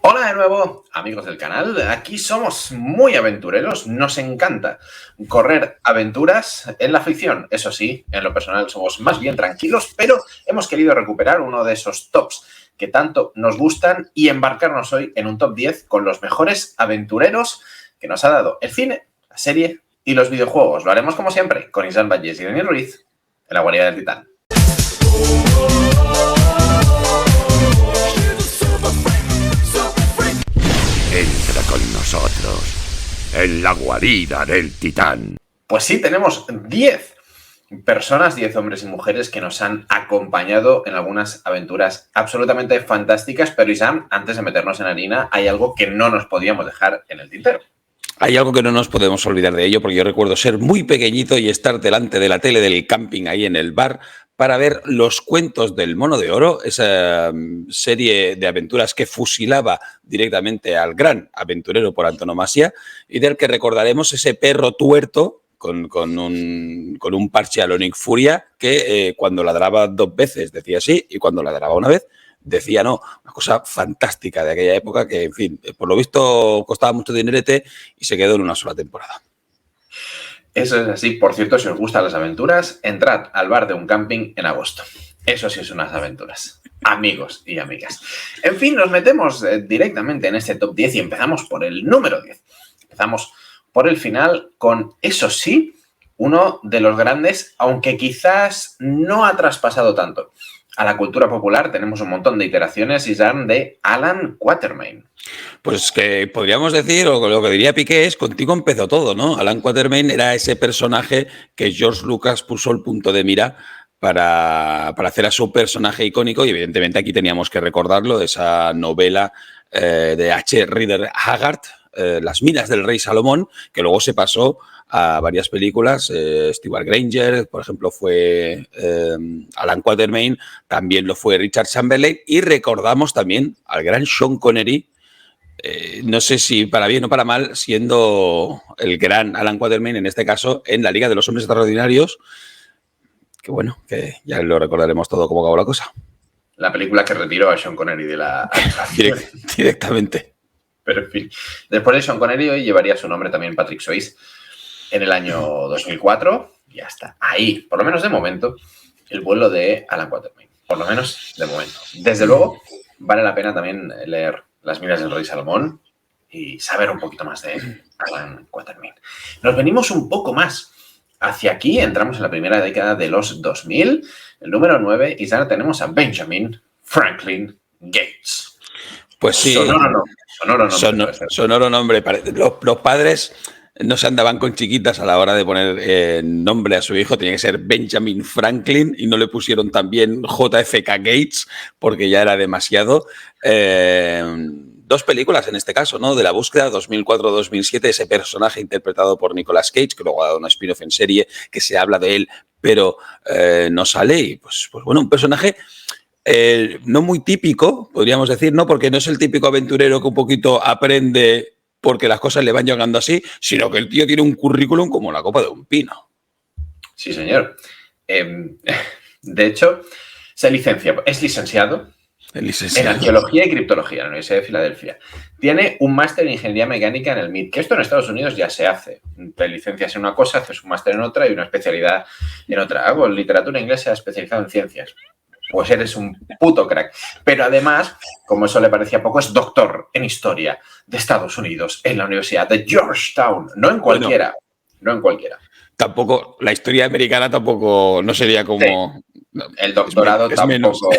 Hola de nuevo, amigos del canal. Aquí somos muy aventureros, nos encanta correr aventuras en la ficción. Eso sí, en lo personal somos más bien tranquilos, pero hemos querido recuperar uno de esos tops que tanto nos gustan y embarcarnos hoy en un top 10 con los mejores aventureros que nos ha dado el cine, la serie y los videojuegos. Lo haremos como siempre con Isán Valles y Daniel Ruiz en la guarida del Titán. Entra con nosotros en la guarida del Titán. Pues sí, tenemos 10 personas, 10 hombres y mujeres que nos han acompañado en algunas aventuras absolutamente fantásticas. Pero Isam, antes de meternos en harina, hay algo que no nos podíamos dejar en el tintero. Hay algo que no nos podemos olvidar de ello, porque yo recuerdo ser muy pequeñito y estar delante de la tele del camping ahí en el bar para ver Los Cuentos del Mono de Oro, esa serie de aventuras que fusilaba directamente al gran aventurero por antonomasia y del que recordaremos ese perro tuerto con un parche a lo Nick Furia que cuando ladraba 2 veces decía sí y cuando ladraba una vez decía no. Una cosa fantástica de aquella época que, en fin, por lo visto costaba mucho dinerete y se quedó en una sola temporada. Eso es así. Por cierto, si os gustan las aventuras, entrad al bar de un camping en agosto. Eso sí son unas aventuras. Amigos y amigas. En fin, nos metemos directamente en este top 10 y empezamos por el número 10. Empezamos por el final con, eso sí, uno de los grandes, aunque quizás no ha traspasado tanto a la cultura popular. Tenemos un montón de iteraciones, Isam, de Alan Quatermain. Pues que podríamos decir, o lo que diría Piqué es, contigo empezó todo, ¿no? Alan Quatermain era ese personaje que George Lucas puso el punto de mira para hacer a su personaje icónico y evidentemente aquí teníamos que recordarlo, de esa novela de H. Rider Haggard, Las minas del rey Salomón, que luego se pasó a varias películas. Stewart Granger, por ejemplo, fue Alan Quatermain, también lo fue Richard Chamberlain y recordamos también al gran Sean Connery, no sé si para bien o para mal, siendo el gran Alan Quatermain, en este caso, en la Liga de los Hombres Extraordinarios, que bueno, que ya lo recordaremos todo cómo acabó la cosa. La película que retiró a Sean Connery de la Directamente. Pero en fin, después de Sean Connery hoy llevaría su nombre también Patrick Swayze en el año 2004 y hasta ahí, por lo menos de momento, el vuelo de Alan Quatermain. Por lo menos de momento. Desde luego, vale la pena también leer Las minas del rey Salomón y saber un poquito más de Alan Quatermain. Nos venimos un poco más hacia aquí, entramos en la primera década de los 2000, el número 9, y ahora tenemos a Benjamin Franklin Gates. Pues sí. Sonoro nombre. Los padres no se andaban con chiquitas a la hora de poner nombre a su hijo. Tenía que ser Benjamin Franklin y no le pusieron también JFK Gates porque ya era demasiado. 2 películas en este caso, ¿no? De la búsqueda, 2004-2007, ese personaje interpretado por Nicolas Cage, que luego ha dado una spin-off en serie que se habla de él, pero no sale. Y pues bueno, un personaje no muy típico, podríamos decir, ¿no? Porque no es el típico aventurero que un poquito aprende porque las cosas le van llegando así, sino que el tío tiene un currículum como la copa de un pino. Sí, señor. De hecho, es licenciado en Arqueología y Criptología en la Universidad de Filadelfia. Tiene un máster en Ingeniería Mecánica en el MIT, que esto en Estados Unidos ya se hace. Te licencias en una cosa, haces un máster en otra y una especialidad en otra. Hago literatura inglesa especializada en ciencias. Pues eres un puto crack. Pero además, como eso le parecía poco, es doctor en Historia de Estados Unidos en la Universidad de Georgetown. No en cualquiera. Bueno, no en cualquiera. Tampoco, la historia americana tampoco, no sería como... Sí. El doctorado tampoco...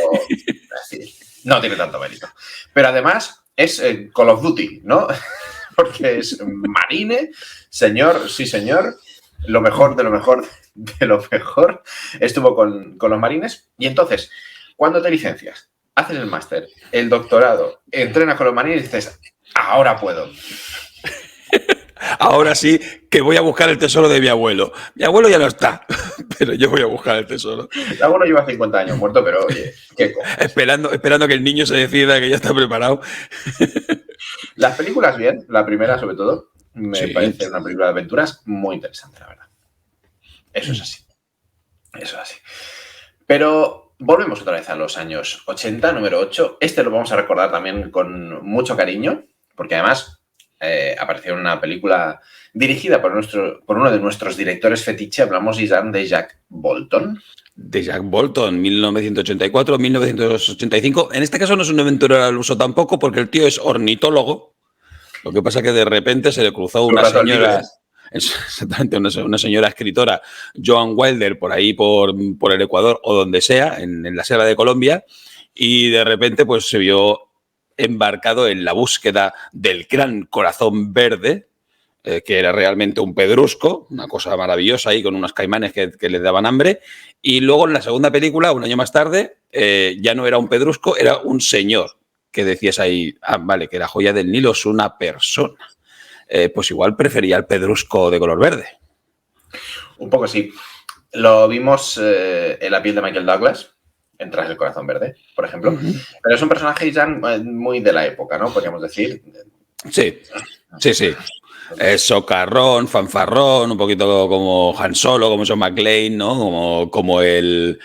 No tiene tanto mérito. Pero además es Call of Duty, ¿no? Porque es marine, señor, sí señor, lo mejor de lo mejor de lo mejor. Estuvo con los marines y entonces, cuando te licencias, haces el máster, el doctorado, entrenas con los marines y dices, ahora puedo. Ahora sí que voy a buscar el tesoro de mi abuelo. Mi abuelo ya no está, pero yo voy a buscar el tesoro. El abuelo lleva 50 años muerto, pero oye, qué cosas. Esperando que el niño se decida, que ya está preparado. Las películas bien, la primera sobre todo, me parece una película de aventuras muy interesante, la verdad. Eso es así. Eso es así. Pero volvemos otra vez a los años 80, número 8. Este lo vamos a recordar también con mucho cariño, porque además apareció en una película dirigida por uno de nuestros directores fetiche. Hablamos, Isaac, de Jack Bolton. De Jack Bolton, 1984-1985. En este caso no es un aventurero al uso tampoco, porque el tío es ornitólogo. Lo que pasa es que de repente se le cruzó una señora... Exactamente, una señora escritora, Joan Wilder, por ahí, por el Ecuador o donde sea, en la selva de Colombia, y de repente pues se vio embarcado en la búsqueda del gran corazón verde, que era realmente un pedrusco, una cosa maravillosa ahí con unos caimanes que le daban hambre, y luego en la segunda película, un año más tarde, ya no era un pedrusco, era un señor, que decías ahí, vale, que la joya del Nilo es una persona. Pues igual prefería el pedrusco de color verde. Un poco sí. Lo vimos en La piel de Michael Douglas, en Tras el corazón verde, por ejemplo. Pero es un personaje ya muy de la época, ¿no? Podríamos decir. Sí. Socarrón, fanfarrón, un poquito como Han Solo, como John McClane, ¿no? Como el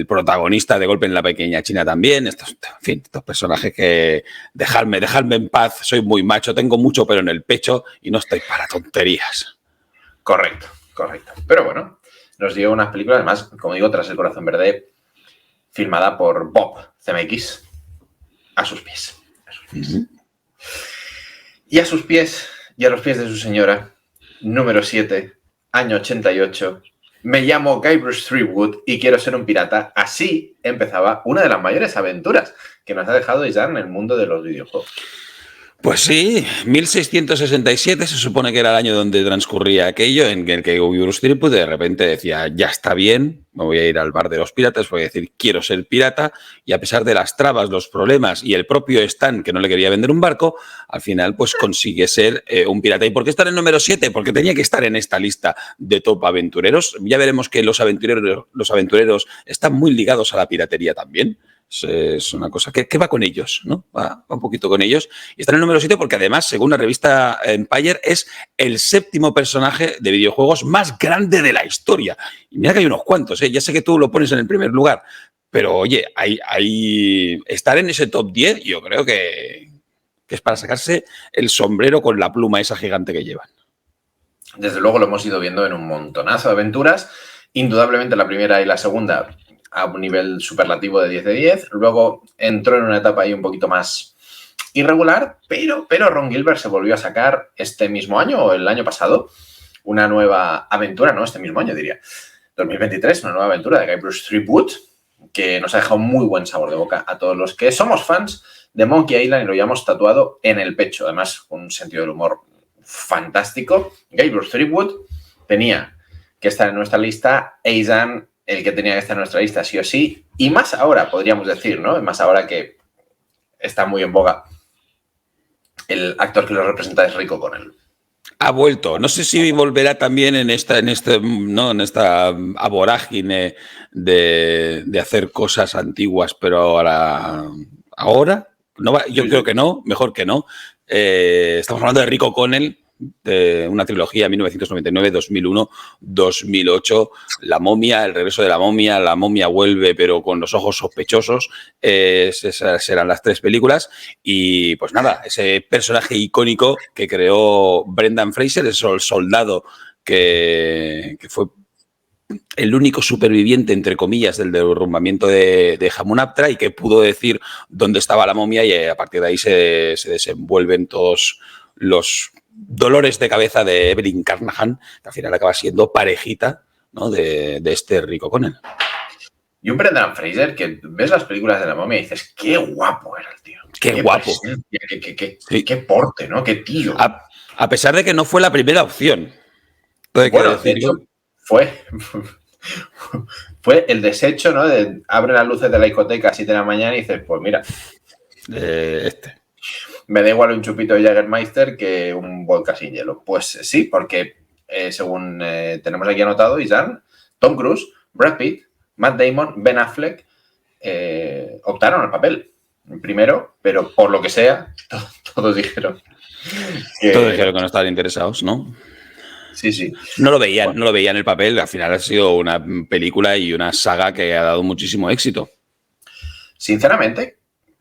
protagonista de Golpe en la pequeña China también. Estos personajes que dejadme en paz, soy muy macho, tengo mucho pelo en el pecho y no estoy para tonterías. Correcto. Pero bueno, nos dio unas películas, además, como digo, Tras el corazón verde, filmada por Bob Zemeckis, a sus pies. Y a sus pies... Y a los pies de su señora, número 7, año 88, me llamo Guybrush Threepwood y quiero ser un pirata. Así empezaba una de las mayores aventuras que nos ha dejado Isaac en el mundo de los videojuegos. Pues sí, 1667 se supone que era el año donde transcurría aquello, en el que Guybrush Threepwood de repente decía, ya está bien, me voy a ir al bar de los piratas, voy a decir, quiero ser pirata, y a pesar de las trabas, los problemas y el propio Stan, que no le quería vender un barco, al final pues consigue ser un pirata. ¿Y por qué estar en número 7? Porque tenía que estar en esta lista de top aventureros. Ya veremos que los aventureros están muy ligados a la piratería también. Es una cosa que va con ellos, ¿no? Va un poquito con ellos. Y está en el número 7 porque además, según la revista Empire, es el 7º personaje de videojuegos más grande de la historia. Y mira que hay unos cuantos, ¿eh? Ya sé que tú lo pones en el primer lugar, pero oye, estar en ese top 10 yo creo que es para sacarse el sombrero con la pluma esa gigante que llevan. Desde luego lo hemos ido viendo en un montonazo de aventuras. Indudablemente la primera y la segunda a un nivel superlativo de 10 de 10. Luego entró en una etapa ahí un poquito más irregular, pero Ron Gilbert se volvió a sacar este mismo año o el año pasado una nueva aventura, no, este mismo año diría, 2023, una nueva aventura de Guybrush Threepwood que nos ha dejado muy buen sabor de boca a todos los que somos fans de Monkey Island y lo llevamos tatuado en el pecho. Además, con un sentido del humor fantástico. Guybrush Threepwood tenía que estar en nuestra lista, Aidan el que tenía que estar en nuestra lista sí o sí, y más ahora, podríamos decir, ¿no? Más ahora que está muy en boga el actor que lo representa es Rick O'Connell. Ha vuelto. No sé si volverá también en esta vorágine de hacer cosas antiguas, pero ahora no va, yo creo que no, mejor que no. Estamos hablando de Rick O'Connell, de una trilogía 1999, 2001, 2008, La momia, El regreso de la momia vuelve pero con los ojos sospechosos, esas serán las 3 películas y pues nada, ese personaje icónico que creó Brendan Fraser, el soldado que fue el único superviviente, entre comillas, del derrumbamiento de Hamunaptra y que pudo decir dónde estaba la momia y a partir de ahí se desenvuelven todos los dolores de cabeza de Evelyn Carnahan, que al final acaba siendo parejita, ¿no? de este Rick O'Connell. Y un Brendan Fraser que ves las películas de la momia y dices, qué guapo era el tío. Qué guapo. Qué porte, ¿no? Qué tío. A pesar de que no fue la primera opción. Bueno, de hecho, fue el desecho, ¿no? De abre las luces de la discoteca a 7 de la mañana y dices, pues mira. Me da igual un chupito de Jägermeister que un vodka sin hielo. Pues sí, porque según tenemos aquí anotado, Isaac, Tom Cruise, Brad Pitt, Matt Damon, Ben Affleck optaron al papel primero, pero por lo que sea, todos dijeron que no estaban interesados, ¿no? Sí, sí. No lo veía en el papel. Al final ha sido una película y una saga que ha dado muchísimo éxito. Sinceramente,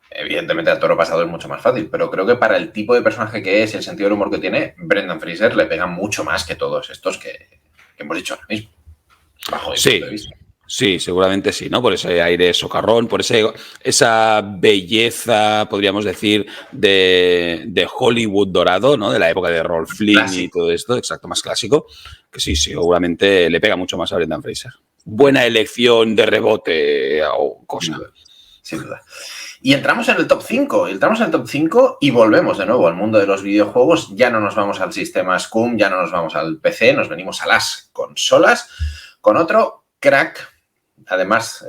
evidentemente el Toro Pasado es mucho más fácil, pero creo que para el tipo de personaje que es y el sentido del humor que tiene, Brendan Fraser le pega mucho más que todos estos que hemos dicho ahora mismo, bajo mi punto de vista. Sí, seguramente sí, ¿no? Por ese aire socarrón, por esa belleza, podríamos decir, de Hollywood dorado, ¿no? De la época de Rolf Flynn y todo esto, exacto, más clásico, que sí, seguramente le pega mucho más a Brendan Fraser. Buena elección de rebote o cosa. Sin duda. Y entramos en el top 5. Entramos en el top 5 y volvemos de nuevo al mundo de los videojuegos. Ya no nos vamos al sistema SCUMM, ya no nos vamos al PC, nos venimos a las consolas con otro crack. Además,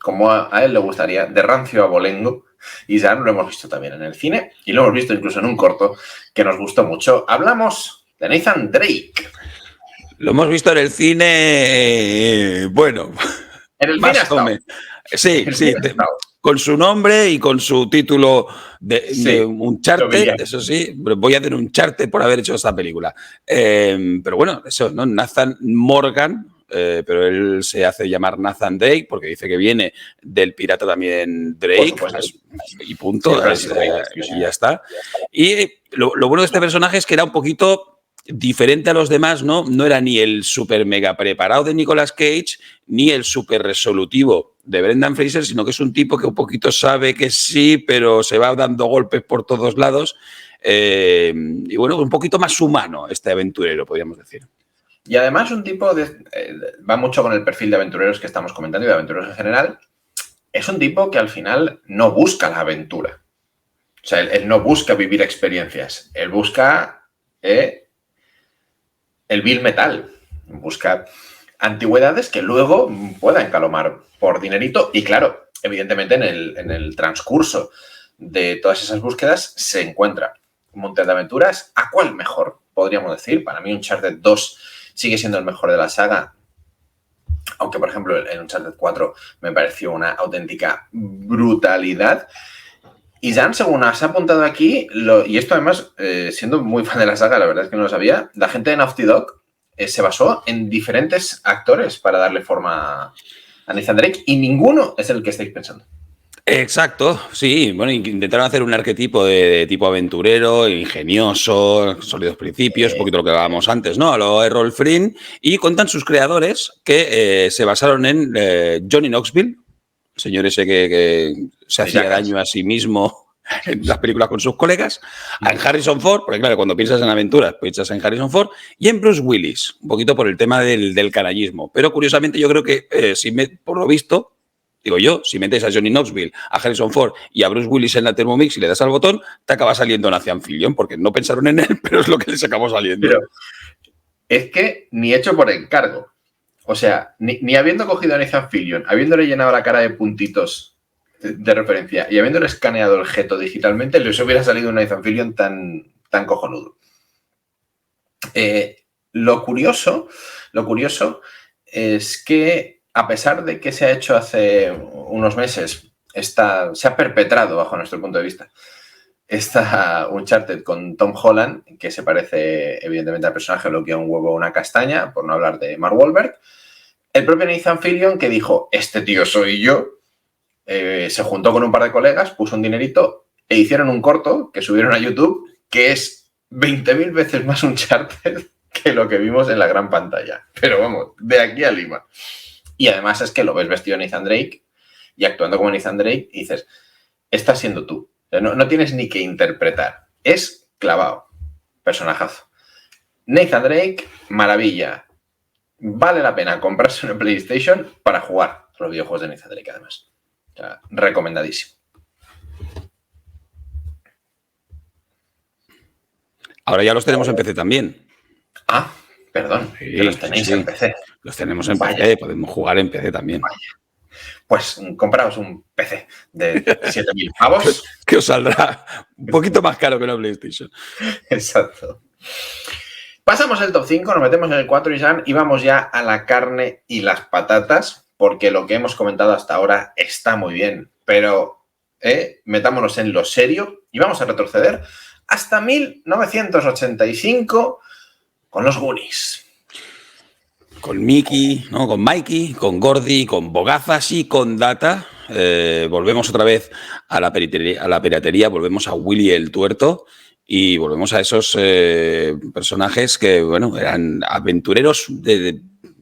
como a él le gustaría, de rancio a abolengo. Y ya lo hemos visto también en el cine y lo hemos visto incluso en un corto que nos gustó mucho. Hablamos de Nathan Drake. Lo hemos visto en el cine, bueno, en el cine o menos. Sí, con su nombre y con su título de Uncharted, eso sí, voy a hacer un Uncharted por haber hecho esta película. Pero bueno, eso, ¿no? Nathan Morgan, pero él se hace llamar Nathan Drake porque dice que viene del pirata también Drake, y punto, y ya está. Y lo bueno de este personaje es que era un poquito diferente a los demás, ¿no? No era ni el súper mega preparado de Nicolas Cage, ni el súper resolutivo de Brendan Fraser, sino que es un tipo que un poquito sabe que sí, pero se va dando golpes por todos lados. Y bueno, un poquito más humano este aventurero, podríamos decir. Y además un tipo va mucho con el perfil de aventureros que estamos comentando y de aventureros en general. Es un tipo que al final no busca la aventura. O sea, él no busca vivir experiencias. Él busca el Bill Metal. Busca antigüedades que luego pueda encalomar por dinerito. Y claro, evidentemente en el transcurso de todas esas búsquedas se encuentra un montón de aventuras. ¿A cuál mejor? Podríamos decir. Para mí Uncharted 2 sigue siendo el mejor de la saga. Aunque, por ejemplo, en Uncharted 4 me pareció una auténtica brutalidad. Y Jan, según has apuntado aquí, y esto además, siendo muy fan de la saga, la verdad es que no lo sabía, la gente de Naughty Dog se basó en diferentes actores para darle forma a Nathan Drake y ninguno es el que estáis pensando. Exacto, sí. Bueno, intentaron hacer un arquetipo de tipo aventurero, ingenioso, sólidos principios, un poquito lo que hablábamos antes, ¿no? A lo Rolf Flynn. Y cuentan sus creadores que se basaron en Johnny Knoxville, el señor ese que se hacía daño a sí mismo en las películas con sus colegas, en Harrison Ford, porque claro, cuando piensas en aventuras, piensas en Harrison Ford, y en Bruce Willis, un poquito por el tema del canallismo. Pero curiosamente yo creo que, por lo visto, digo yo, si metes a Johnny Knoxville, a Harrison Ford y a Bruce Willis en la Thermomix y le das al botón, te acaba saliendo Nathan Fillion, porque no pensaron en él, pero es lo que les acabó saliendo. Pero es que ni hecho por encargo. O sea, ni habiendo cogido a Nathan Fillion, habiéndole llenado la cara de puntitos de referencia y habiéndole escaneado el jeto digitalmente, les hubiera salido un Nathan Fillion tan cojonudo. Lo curioso es que, a pesar de que se ha hecho hace unos meses, se ha perpetrado, bajo nuestro punto de vista, esta Uncharted con Tom Holland, que se parece evidentemente al personaje, lo que a un huevo o una castaña, por no hablar de Mark Wahlberg. El propio Nathan Fillion, que dijo, este tío soy yo, se juntó con un par de colegas, puso un dinerito e hicieron un corto que subieron a YouTube, que es 20.000 veces más Uncharted que lo que vimos en la gran pantalla. Pero vamos, de aquí a Lima. Y además es que lo ves vestido Nathan Drake y actuando como Nathan Drake y dices, estás siendo tú. No tienes ni que interpretar. Es clavado. Personajazo. Nathan Drake, maravilla. Vale la pena comprarse una PlayStation para jugar los videojuegos de Nathan Drake, además. O sea, recomendadísimo. Ahora ya los tenemos en PC también. Ah, perdón. Sí, que los tenéis en PC. Los tenemos en PC, podemos jugar en PC también. Vaya. Pues compraos un PC de 7.000 pavos. Que os saldrá un poquito más caro que una PlayStation. Exacto. Pasamos el top 5, nos metemos en el 4 y vamos ya a la carne y las patatas, porque lo que hemos comentado hasta ahora está muy bien, pero metámonos en lo serio y vamos a retroceder hasta 1985 con los Goonies. Con Mickey, ¿no? Con Mikey, con Gordy, con Bogazas y con Data. Volvemos otra vez a la piratería, volvemos a Willy el Tuerto y volvemos a esos personajes que, bueno, eran aventureros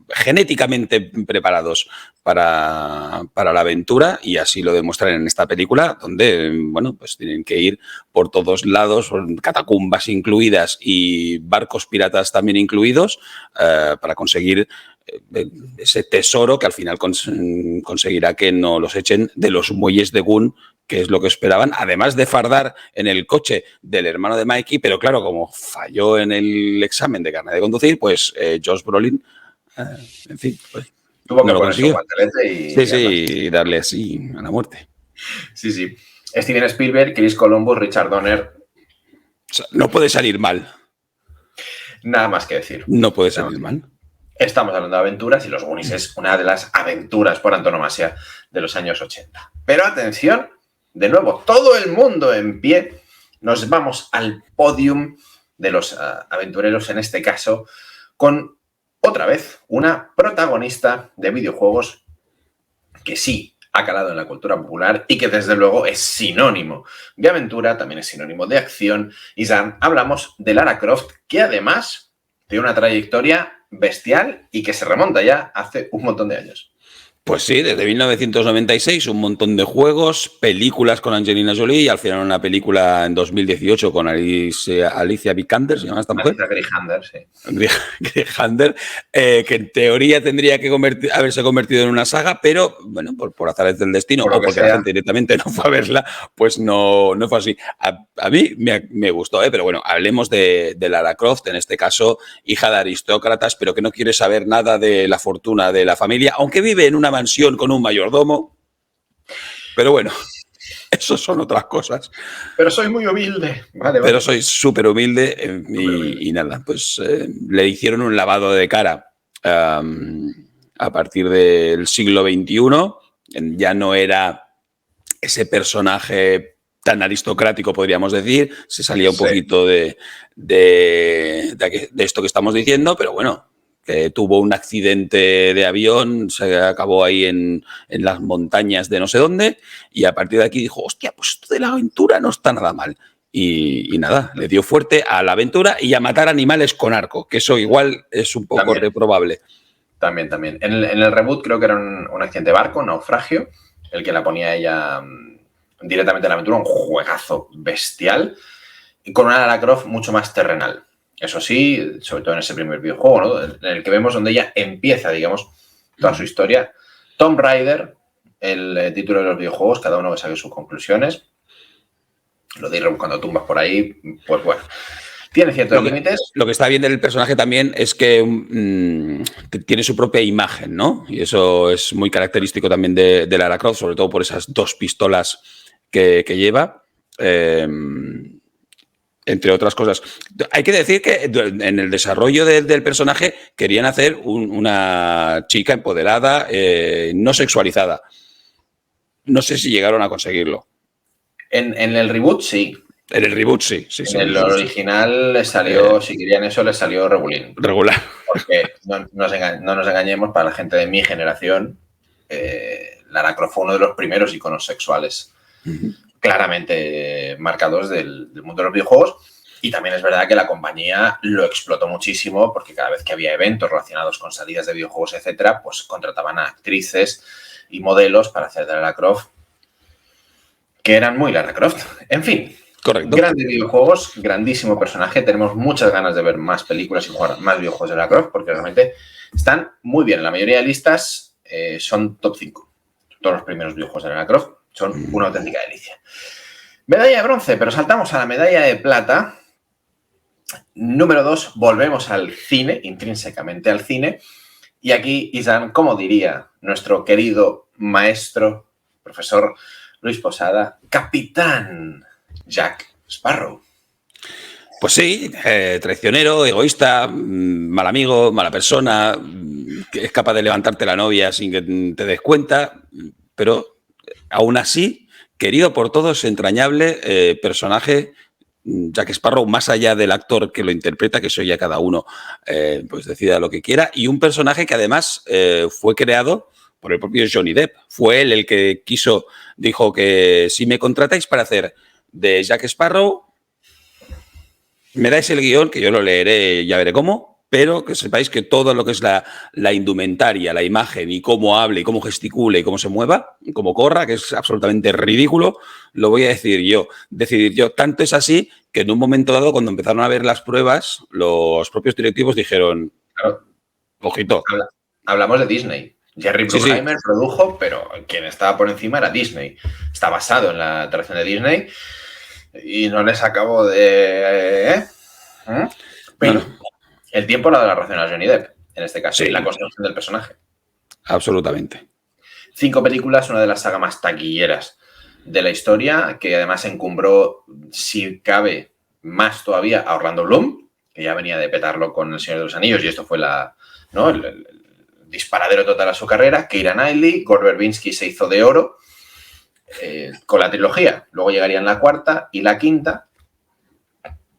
genéticamente preparados para la aventura, y así lo demuestran en esta película, donde, bueno, pues tienen que ir por todos lados, catacumbas incluidas y barcos piratas también incluidos, para conseguir ese tesoro que al final conseguirá que no los echen de los muelles de Gun, que es lo que esperaban, además de fardar en el coche del hermano de Mikey, pero claro, como falló en el examen de carnet de conducir, pues Josh Brolin, en fin, pues tuvo que poner su guantelete y darle así a la muerte. Sí. Steven Spielberg, Chris Columbus, Richard Donner. O sea, no puede salir mal. Nada más que decir. No puede salir mal. Estamos hablando de aventuras y Los Goonies es una de las aventuras por antonomasia de los años 80. Pero atención, de nuevo, todo el mundo en pie. Nos vamos al podium de los aventureros, en este caso, con otra vez una protagonista de videojuegos que sí ha calado en la cultura popular y que desde luego es sinónimo de aventura, también es sinónimo de acción. Y hablamos de Lara Croft, que además tiene una trayectoria bestial y que se remonta ya hace un montón de años. Pues sí, desde 1996, un montón de juegos, películas con Angelina Jolie y al final una película en 2018 con Alicia Vikander, ¿se llama esta mujer? Alicia Greyhander, sí. Greyhander, que en teoría tendría que haberse convertido en una saga, pero bueno, por azares del destino o porque la gente directamente no fue a verla, pues no fue así. A mí me gustó, pero bueno, hablemos de Lara Croft, en este caso, hija de aristócratas, pero que no quiere saber nada de la fortuna de la familia, aunque vive en una mansión con un mayordomo, pero bueno, eso son otras cosas. Pero soy muy humilde. Vale. Pero soy súper humilde y nada, pues le hicieron un lavado de cara a partir del siglo XXI. Ya no era ese personaje tan aristocrático, podríamos decir, se salía un poquito de esto que estamos diciendo, pero bueno, que tuvo un accidente de avión, se acabó ahí en las montañas de no sé dónde, y a partir de aquí dijo, hostia, pues esto de la aventura no está nada mal. Y nada, le dio fuerte a la aventura y a matar animales con arco, que eso igual es un poco reprobable. También. En el reboot creo que era un accidente de barco, naufragio, el que la ponía ella directamente en la aventura, un juegazo bestial, y con una Lara Croft mucho más terrenal. Eso sí, sobre todo en ese primer videojuego, ¿no? En el que vemos donde ella empieza, digamos, toda su historia. Tomb Raider, el título de los videojuegos, cada uno que saque sus conclusiones. Lo de ir rebuscando tumbas por ahí, pues bueno, tiene ciertos límites. Lo que está bien del personaje también es que tiene su propia imagen, ¿no? Y eso es muy característico también de Lara Croft, sobre todo por esas dos pistolas que lleva. Entre otras cosas. Hay que decir que en el desarrollo del personaje querían hacer una chica empoderada, no sexualizada. No sé si llegaron a conseguirlo. En el reboot, sí. En el reboot, sí. En el original les salió, si querían eso, les salió regulín. Regular. Porque no nos engañemos, para la gente de mi generación, Lara Croft fue uno de los primeros iconos sexuales claramente marcados del mundo de los videojuegos, y también es verdad que la compañía lo explotó muchísimo porque cada vez que había eventos relacionados con salidas de videojuegos, etcétera, pues contrataban a actrices y modelos para hacer de Lara Croft, que eran muy Lara Croft. En fin, correcto. Grandes videojuegos, grandísimo personaje, tenemos muchas ganas de ver más películas y jugar más videojuegos de Lara Croft porque realmente están muy bien. La mayoría de listas son top 5. Todos los primeros videojuegos de Lara Croft son una auténtica delicia. Medalla de bronce, pero saltamos a la medalla de plata. Número 2, volvemos al cine, intrínsecamente al cine. Y aquí, Isan, como diría nuestro querido maestro, profesor Luis Posada, Capitán Jack Sparrow. Pues sí, traicionero, egoísta, mal amigo, mala persona, que es capaz de levantarte la novia sin que te des cuenta, pero aún así, querido por todos, entrañable personaje Jack Sparrow, más allá del actor que lo interpreta, que eso ya cada uno pues decida lo que quiera, y un personaje que además fue creado por el propio Johnny Depp. Fue él el que dijo que si me contratáis para hacer de Jack Sparrow, me dais el guión, que yo lo leeré, ya veré cómo, pero que sepáis que todo lo que es la indumentaria, la imagen y cómo hable y cómo gesticule y cómo se mueva, cómo corra, que es absolutamente ridículo, lo voy a decidir yo. Tanto es así que en un momento dado, cuando empezaron a ver las pruebas, los propios directivos dijeron, claro, ojito. Hablamos de Disney. Jerry Bruckheimer produjo, pero quien estaba por encima era Disney. Está basado en la atracción de Disney y no les acabo de... Pero el tiempo le ha dado la razón a Johnny Depp, en este caso, y la construcción del personaje. Absolutamente. 5 películas, una de las sagas más taquilleras de la historia, que además encumbró, si cabe, más todavía a Orlando Bloom, que ya venía de petarlo con El Señor de los Anillos, y esto fue el disparadero total a su carrera. Keira Knightley, Gore Verbinski se hizo de oro con la trilogía. Luego llegarían la cuarta y la quinta.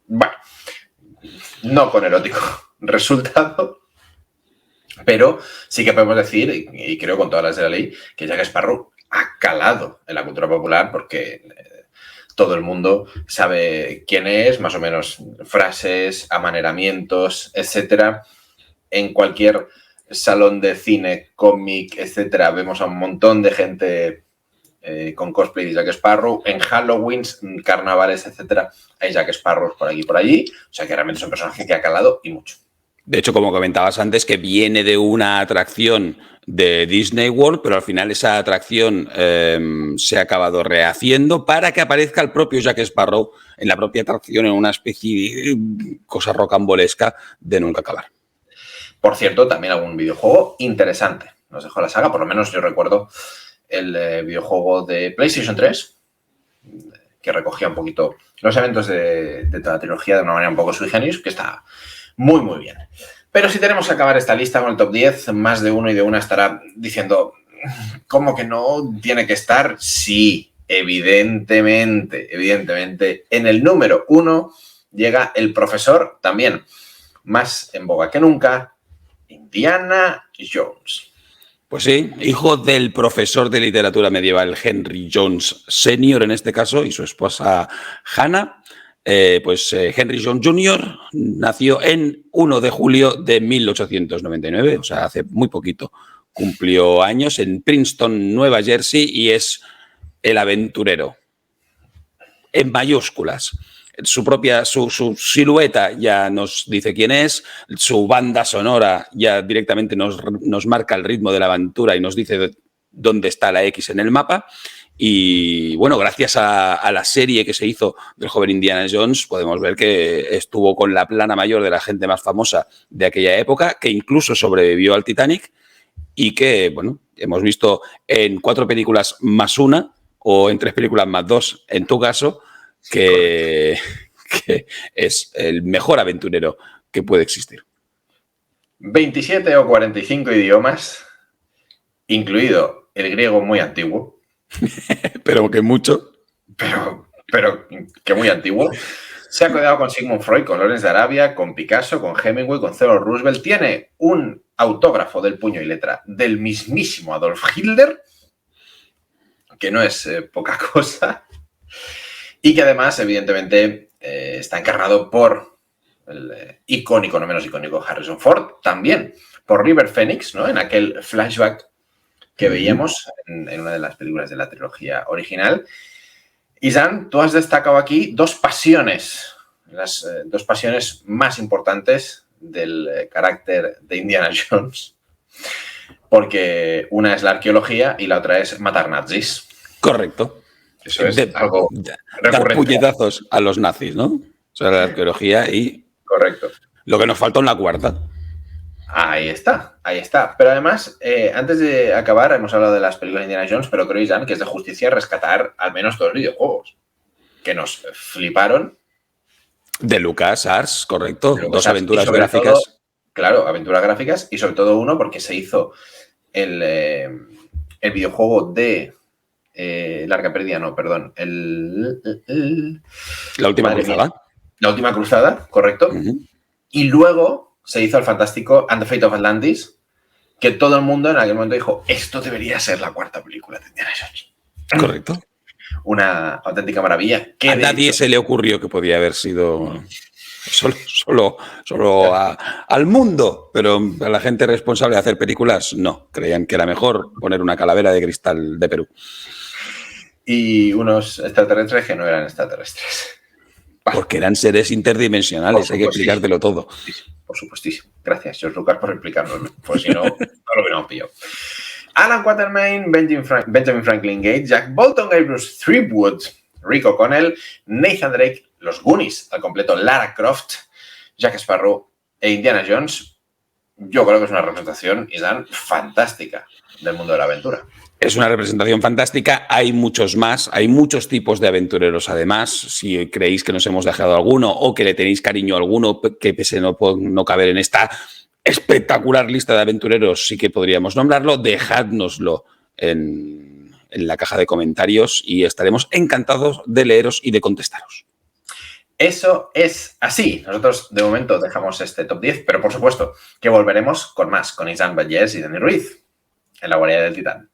Bueno, no con erótico resultado, pero sí que podemos decir, y creo con todas las de la ley, que Jack Sparrow ha calado en la cultura popular porque todo el mundo sabe quién es, más o menos frases, amaneramientos, etcétera. En cualquier salón de cine, cómic, etcétera, vemos a un montón de gente con cosplay de Jack Sparrow. En Halloween, carnavales, etcétera, hay Jack Sparrows por aquí y por allí. O sea que realmente es un personaje que ha calado y mucho. De hecho, como comentabas antes, que viene de una atracción de Disney World, pero al final esa atracción se ha acabado rehaciendo para que aparezca el propio Jack Sparrow en la propia atracción, en una especie de cosa rocambolesca de nunca acabar. Por cierto, también algún videojuego interesante nos dejó la saga, por lo menos yo recuerdo el videojuego de PlayStation 3, que recogía un poquito los eventos de toda la trilogía de una manera un poco sui generis, que está muy, muy bien. Pero si tenemos que acabar esta lista con el top 10, más de uno y de una estará diciendo, ¿cómo que no tiene que estar? Sí, evidentemente. En el número 1 llega el profesor, también más en boga que nunca, Indiana Jones. Pues sí, hijo del profesor de literatura medieval Henry Jones Sr. en este caso, y su esposa Hannah. Henry Jones Jr. nació en 1 de julio de 1899, o sea, hace muy poquito. Cumplió años en Princeton, Nueva Jersey, y es el aventurero, en mayúsculas. Su silueta ya nos dice quién es, su banda sonora ya directamente nos marca el ritmo de la aventura y nos dice dónde está la X en el mapa. Y bueno, gracias a la serie que se hizo del joven Indiana Jones, podemos ver que estuvo con la plana mayor de la gente más famosa de aquella época, que incluso sobrevivió al Titanic y que, bueno, hemos visto en 4 películas más una o en 3 películas más 2, en tu caso, que es el mejor aventurero que puede existir. 27 o 45 idiomas, incluido el griego muy antiguo. Pero que mucho. Pero que muy antiguo. Se ha codeado con Sigmund Freud, con Lawrence de Arabia, con Picasso, con Hemingway, con Theodore Roosevelt. Tiene un autógrafo del puño y letra del mismísimo Adolf Hitler, que no es poca cosa. Y que además, evidentemente, está encarnado por el icónico, no menos icónico, Harrison Ford. También por River Phoenix, ¿no? En aquel flashback que veíamos en una de las películas de la trilogía original. Y Jan, tú has destacado aquí 2 pasiones, las 2 pasiones más importantes del carácter de Indiana Jones, porque una es la arqueología y la otra es matar nazis. Correcto. Eso es algo dar puñetazos a los nazis, ¿no? O sea, la arqueología y... Correcto. Lo que nos faltó en la cuarta. Ahí está. Pero además, antes de acabar, hemos hablado de las películas de Indiana Jones, pero creo, Jan, que es de justicia rescatar al menos 2 videojuegos que nos fliparon. De LucasArts, correcto. 2 aventuras gráficas. Todo, claro, aventuras gráficas y sobre todo uno porque se hizo el videojuego de Larga Pérdida, no, perdón. La Última Cruzada. La Última Cruzada, correcto. Y luego se hizo el fantástico And the Fate of Atlantis, que todo el mundo en aquel momento dijo, esto debería ser la cuarta película de Indiana Jones. Correcto. Una auténtica maravilla. A nadie se le ocurrió que podía haber sido solo al mundo, pero a la gente responsable de hacer películas, no. Creían que era mejor poner una calavera de cristal de Perú. Y unos extraterrestres que no eran extraterrestres. Porque eran seres interdimensionales, hay que explicártelo todo. Por supuestísimo. Gracias, George Lucas, por explicárnoslo. Pues si no, no lo hubiéramos pillado. Alan Quatermain, Benjamin Franklin Gates, Jack Bolton, Bruce Threepwood, Rick O'Connell, Nathan Drake, los Goonies, al completo Lara Croft, Jack Sparrow e Indiana Jones. Yo creo que es una representación, Isaac, fantástica del mundo de la aventura. Es una representación fantástica, hay muchos más, hay muchos tipos de aventureros además. Si creéis que nos hemos dejado alguno o que le tenéis cariño a alguno que pese no caber en esta espectacular lista de aventureros, sí que podríamos nombrarlo, dejádnoslo en la caja de comentarios y estaremos encantados de leeros y de contestaros. Eso es así. Nosotros de momento dejamos este top 10, pero por supuesto que volveremos con más, con Isaac Vallés y Dani Ruiz en la Guardia del Titán.